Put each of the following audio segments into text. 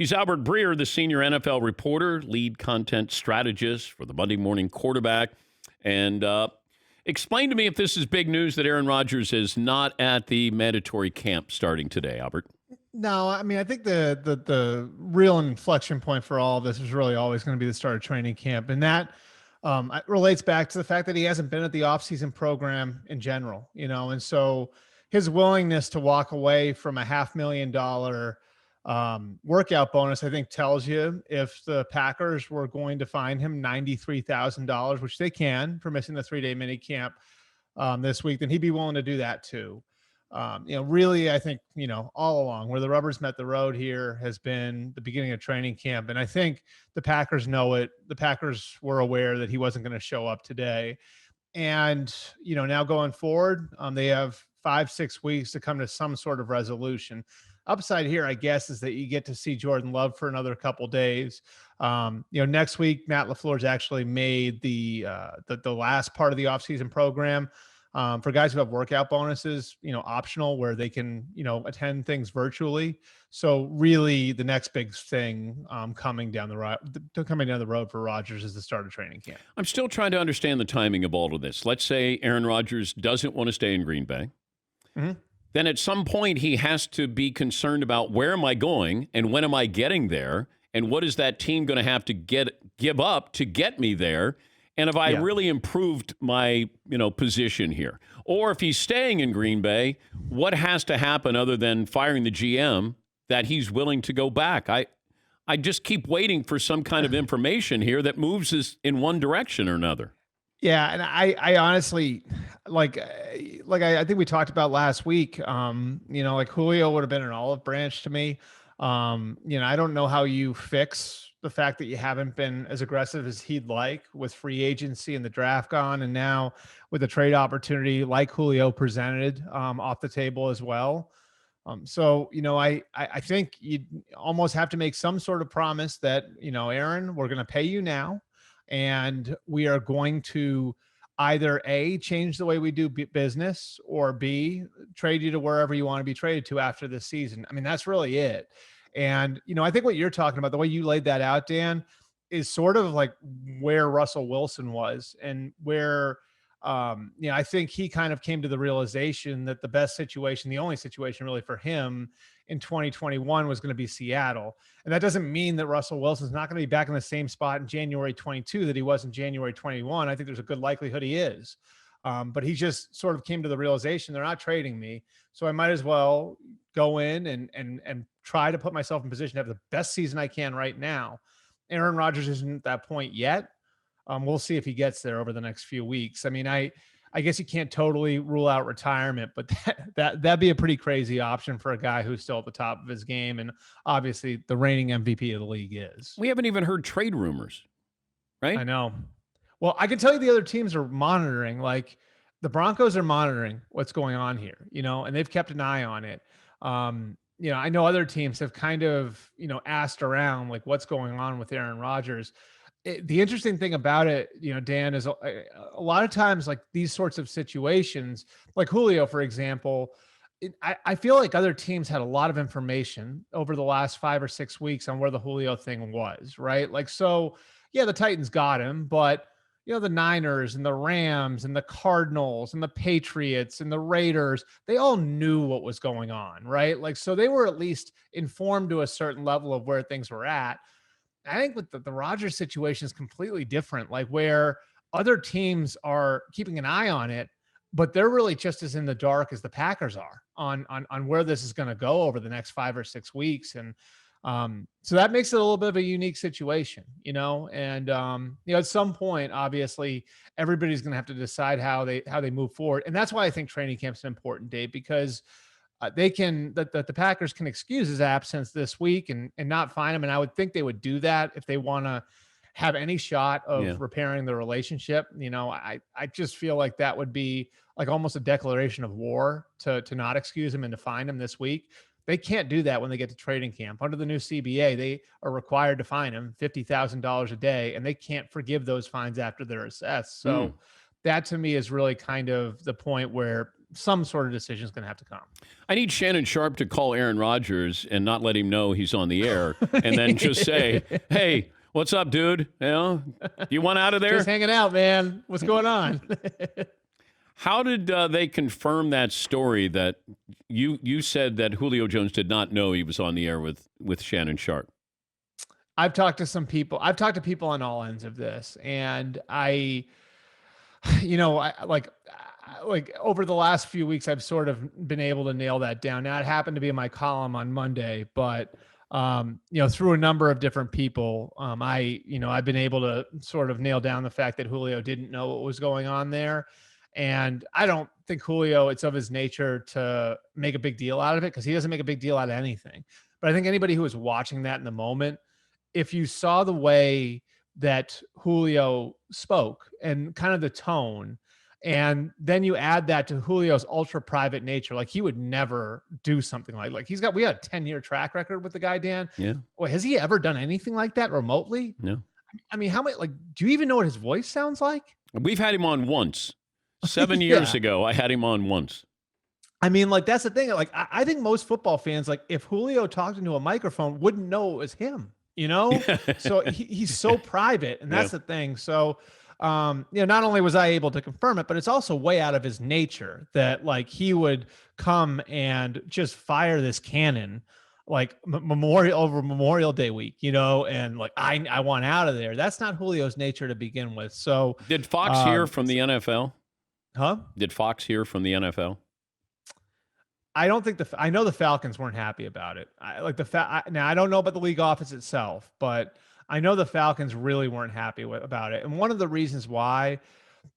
He's Albert Breer, the senior NFL reporter, lead content strategist for the Monday Morning Quarterback. And explain to me if this is big news that Aaron Rodgers is not at the mandatory camp starting today, Albert. No, I mean, I think the real inflection point for all of this is really always going to be the start of training camp. And that relates back to the fact that he hasn't been at the offseason program in general, and so his willingness to walk away from a $500,000 workout bonus, I think, tells you if the Packers were going to fine him $93,000, which they can for missing the 3-day mini camp this week, then he'd be willing to do that too. Really, I think, all along where the rubber's met the road here has been the beginning of training camp. And I think the Packers know it. The Packers were aware that he wasn't going to show up today. And, now going forward, they have 5-6 weeks to come to some sort of resolution. Upside here, I guess, is that you get to see Jordan Love for another couple days. Next week, Matt LaFleur's actually made the last part of the offseason program for guys who have workout bonuses, optional, where they can, attend things virtually. So really the next big thing coming down the road for Rodgers is the start of training camp. I'm still trying to understand the timing of all of this. Let's say Aaron Rodgers doesn't want to stay in Green Bay. Mm-hmm. Then at some point he has to be concerned about where am I going and when am I getting there and what is that team going to have to give up to get me there. And have I really improved my, position here? Or if he's staying in Green Bay, what has to happen other than firing the GM that he's willing to go back? I just keep waiting for some kind of information here that moves us in one direction or another. Yeah, and I honestly, I think we talked about last week, Julio would have been an olive branch to me. I don't know how you fix the fact that you haven't been as aggressive as he'd like with free agency and the draft gone, and now with a trade opportunity like Julio presented off the table as well. I think you almost have to make some sort of promise that, Aaron, we're going to pay you now, and we are going to either A, change the way we do business, or B, trade you to wherever you want to be traded to after this season. I mean, that's really it. And, I think what you're talking about, the way you laid that out, Dan, is sort of like where Russell Wilson was and where, I think he kind of came to the realization that the best situation, the only situation really for him in 2021 was going to be Seattle. And that doesn't mean that Russell Wilson's not going to be back in the same spot in January 22 that he was in January 21. I think there's a good likelihood he is. But he just sort of came to the realization they're not trading me. So I might as well go in and try to put myself in position to have the best season I can right now. Aaron Rodgers isn't at that point yet. We'll see if he gets there over the next few weeks. I mean, I guess you can't totally rule out retirement, but that'd be a pretty crazy option for a guy who's still at the top of his game. And obviously the reigning MVP of the league is. We haven't even heard trade rumors, right? I know. Well, I can tell you the other teams are monitoring, like the Broncos are monitoring what's going on here, and they've kept an eye on it. I know other teams have kind of, asked around like what's going on with Aaron Rodgers. The interesting thing about it, Dan, is a lot of times like these sorts of situations, like Julio, for example, I feel like other teams had a lot of information over the last 5 or 6 weeks on where the Julio thing was, right? Like, so yeah, the Titans got him, but the Niners and the Rams and the Cardinals and the Patriots and the Raiders, they all knew what was going on, right? Like, so they were at least informed to a certain level of where things were at. I think with the Rodgers situation is completely different, like where other teams are keeping an eye on it, but they're really just as in the dark as the Packers are on where this is going to go over the next 5 or 6 weeks. And so that makes it a little bit of a unique situation, and, at some point, obviously everybody's going to have to decide how they move forward. And that's why I think training camp's an important day, because the Packers can excuse his absence this week and not fine him. And I would think they would do that if they want to have any shot of repairing the relationship. I just feel like that would be like almost a declaration of war to not excuse him and to fine him this week. They can't do that when they get to training camp. Under the new CBA, they are required to fine him $50,000 a day, and they can't forgive those fines after they're assessed. So that to me is really kind of the point where some sort of decision is going to have to come. I need Shannon Sharpe to call Aaron Rodgers and not let him know he's on the air, and then just say, "Hey, what's up, dude? You know, you want out of there? Just hanging out, man. What's going on?" How did they confirm that story that you said that Julio Jones did not know he was on the air with Shannon Sharpe? I've talked to some people. I've talked to people on all ends of this, and I like over the last few weeks, I've sort of been able to nail that down. Now, it happened to be in my column on Monday, but through a number of different people, I've been able to sort of nail down the fact that Julio didn't know what was going on there. And I don't think Julio, it's of his nature to make a big deal out of it, because he doesn't make a big deal out of anything. But I think anybody who was watching that in the moment, if you saw the way that Julio spoke and kind of the tone, and then you add that to Julio's ultra private nature, like he would never do something like we had a 10-year track record with the guy, Dan. Yeah. Well, has he ever done anything like that remotely? No. I mean, how many, do you even know what his voice sounds like? We've had him on once. 7 years ago, I had him on once. I mean, that's the thing. I think most football fans, if Julio talked into a microphone, wouldn't know it was him, So he's so private, and that's the thing. So, not only was I able to confirm it, but it's also way out of his nature that he would come and just fire this cannon Memorial Day week, and I want out of there. That's not Julio's nature to begin with. So did Fox hear from the NFL? Huh? Did Fox hear from the NFL? I don't think I know the Falcons weren't happy about it. Now I don't know about the league office itself, but I know the Falcons really weren't happy about it. And one of the reasons why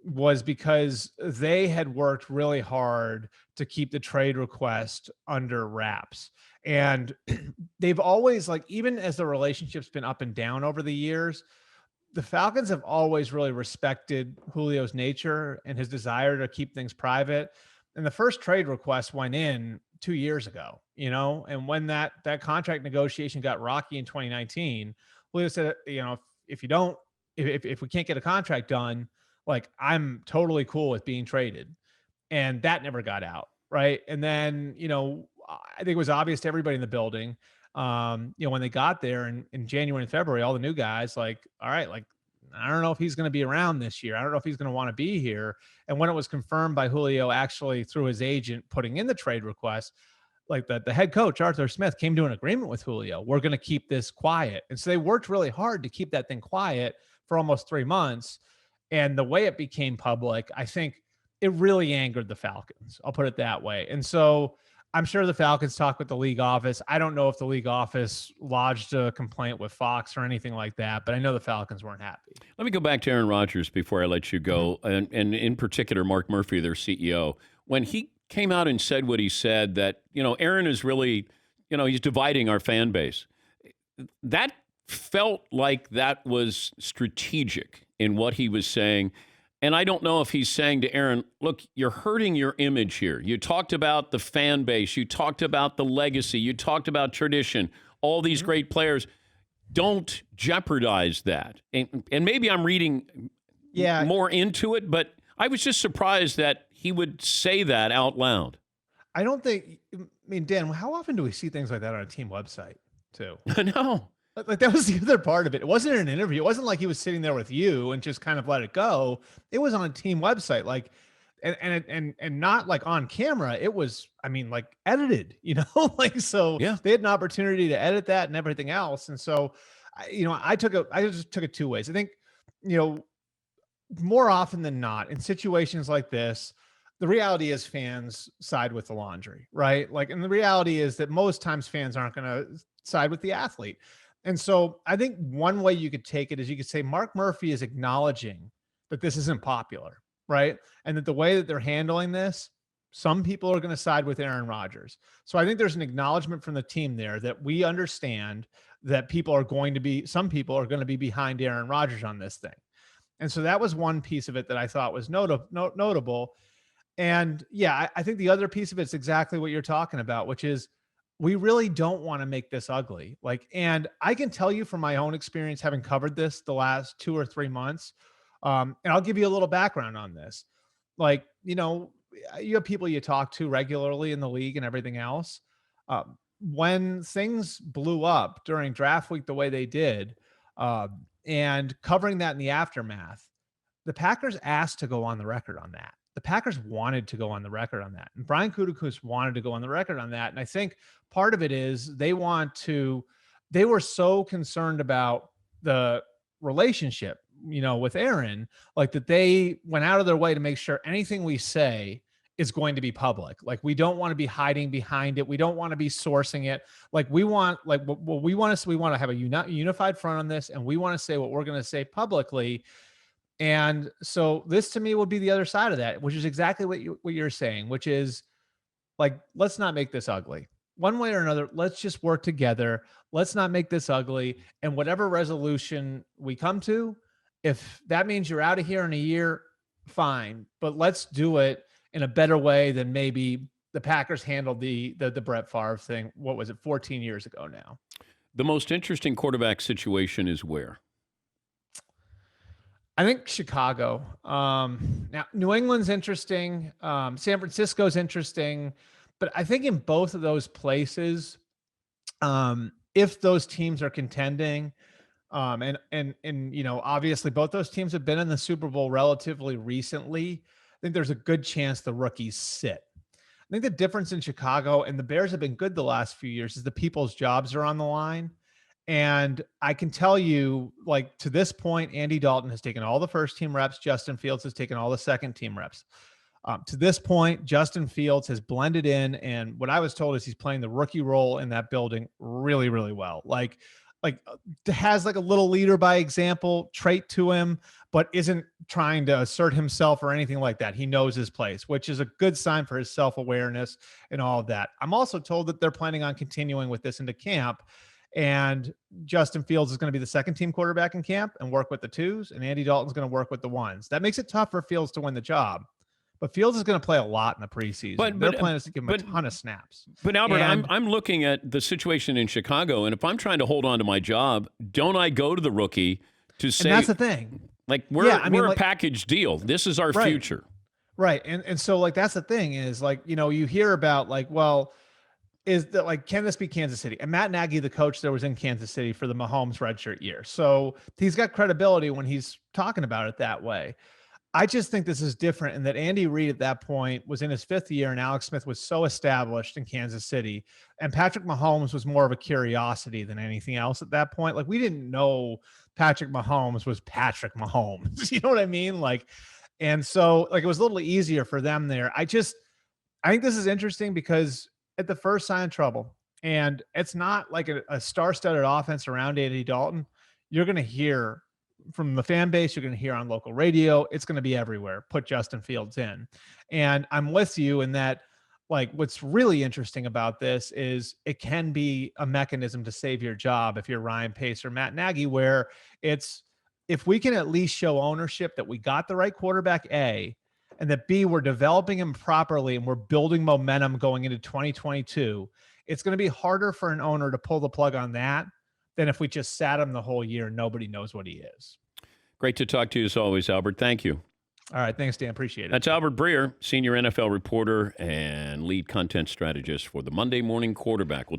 was because they had worked really hard to keep the trade request under wraps. And they've always, even as the relationship's been up and down over the years, the Falcons have always really respected Julio's nature and his desire to keep things private. And the first trade request went in 2 years ago, and when that contract negotiation got rocky in 2019, Julio said, if we can't get a contract done, I'm totally cool with being traded. And that never got out. Right. And then, I think it was obvious to everybody in the building, when they got there in January and February, all the new guys, all right, I don't know if he's going to be around this year. I don't know if he's going to want to be here. And when it was confirmed by Julio, actually through his agent putting in the trade request, the head coach, Arthur Smith, came to an agreement with Julio. We're going to keep this quiet. And so they worked really hard to keep that thing quiet for almost 3 months. And the way it became public, I think it really angered the Falcons. I'll put it that way. And so I'm sure the Falcons talked with the league office. I don't know if the league office lodged a complaint with Fox or anything like that, but I know the Falcons weren't happy. Let me go back to Aaron Rodgers before I let you go, and in particular, Mark Murphy, their CEO. When he came out and said what he said, that, Aaron is really, he's dividing our fan base. That felt like that was strategic in what he was saying. And I don't know if he's saying to Aaron, look, you're hurting your image here. You talked about the fan base. You talked about the legacy. You talked about tradition, all these great players. Don't jeopardize that. And maybe I'm reading more into it, but I was just surprised that he would say that out loud. I don't think, Dan, how often do we see things like that on a team website too? No. That was the other part of it. It wasn't an interview. It wasn't like he was sitting there with you and just kind of let it go. It was on a team website, and not on camera. It was, edited, so they had an opportunity to edit that and everything else. And so, I just took it two ways. I think, more often than not in situations like this, the reality is fans side with the laundry, right? And the reality is that most times fans aren't going to side with the athlete. And so I think one way you could take it is you could say Mark Murphy is acknowledging that this isn't popular, right? And that the way that they're handling this, some people are going to side with Aaron Rodgers. So I think there's an acknowledgement from the team there that we understand that some people are going to be behind Aaron Rodgers on this thing. And so that was one piece of it that I thought was notable. And I think the other piece of it's exactly what you're talking about, which is we really don't want to make this ugly. And I can tell you from my own experience, having covered this the last 2 or 3 months, and I'll give you a little background on this. you have people you talk to regularly in the league and everything else. When things blew up during draft week the way they did, and covering that in the aftermath, the Packers asked to go on the record on that. The Packers wanted to go on the record on that. And Brian Gutekunst wanted to go on the record on that. And I think part of it is they were so concerned about the relationship, with Aaron, like that they went out of their way to make sure anything we say is going to be public. Like we don't want to be hiding behind it. We don't want to be sourcing it. Like we want, like what we want to have a unified front on this, and we want to say what we're going to say publicly. And so this to me would be the other side of that, which is exactly what you're saying, which is like, let's not make this ugly. One way or another, let's just work together. Let's not make this ugly. And whatever resolution we come to, if that means you're out of here in a year, fine. But let's do it in a better way than maybe the Packers handled the Brett Favre thing. What was it, 14 years ago now? The most interesting quarterback situation is where? I think Chicago. Now, New England's interesting. San Francisco's interesting. But I think in both of those places, if those teams are contending, and obviously both those teams have been in the Super Bowl relatively recently, I think there's a good chance the rookies sit. I think the difference in Chicago, and the Bears have been good the last few years, is the people's jobs are on the line. And I can tell you, like, to this point, Andy Dalton has taken all the first team reps. Justin Fields has taken all the second team reps. To this point, Justin Fields has blended in, and what I was told is he's playing the rookie role in that building really, really well. Like has like a little leader by example trait to him, but isn't trying to assert himself or anything like that. He knows his place, which is a good sign for his self-awareness and all of that. I'm also told that they're planning on continuing with this into camp, and Justin Fields is going to be the second team quarterback in camp and work with the twos, and Andy Dalton's going to work with the ones. That makes it tough for Fields to win the job. But Fields is going to play a lot in the preseason. But their plan is to give him a ton of snaps. But Albert, I'm looking at the situation in Chicago, and if I'm trying to hold on to my job, don't I go to the rookie to say? And that's the thing. Like we're a package deal. This is our future. Right. And so like that's the thing is like, you hear about like, well, is that like, can this be Kansas City? And Matt Nagy, the coach there, was in Kansas City for the Mahomes redshirt year. So he's got credibility when he's talking about it that way. I just think this is different in that Andy Reid at that point was in his fifth year, and Alex Smith was so established in Kansas City, and Patrick Mahomes was more of a curiosity than anything else at that point. Like we didn't know Patrick Mahomes was Patrick Mahomes. You know what I mean? Like, and so like it was a little easier for them there. I think this is interesting because at the first sign of trouble, and it's not like a star-studded offense around Andy Dalton, you're going to hear from the fan base, you're going to hear on local radio, it's going to be everywhere. Put Justin Fields in. And I'm with you in that, like, what's really interesting about this is it can be a mechanism to save your job if you're Ryan Pace or Matt Nagy, where it's, if we can at least show ownership that we got the right quarterback, A, and that B, we're developing him properly and we're building momentum going into 2022, it's going to be harder for an owner to pull the plug on that than if we just sat him the whole year and nobody knows what he is. Great to talk to you as always, Albert. Thank you. All right. Thanks, Dan. Appreciate it. That's Albert Breer, senior NFL reporter and lead content strategist for the Monday Morning Quarterback. We'll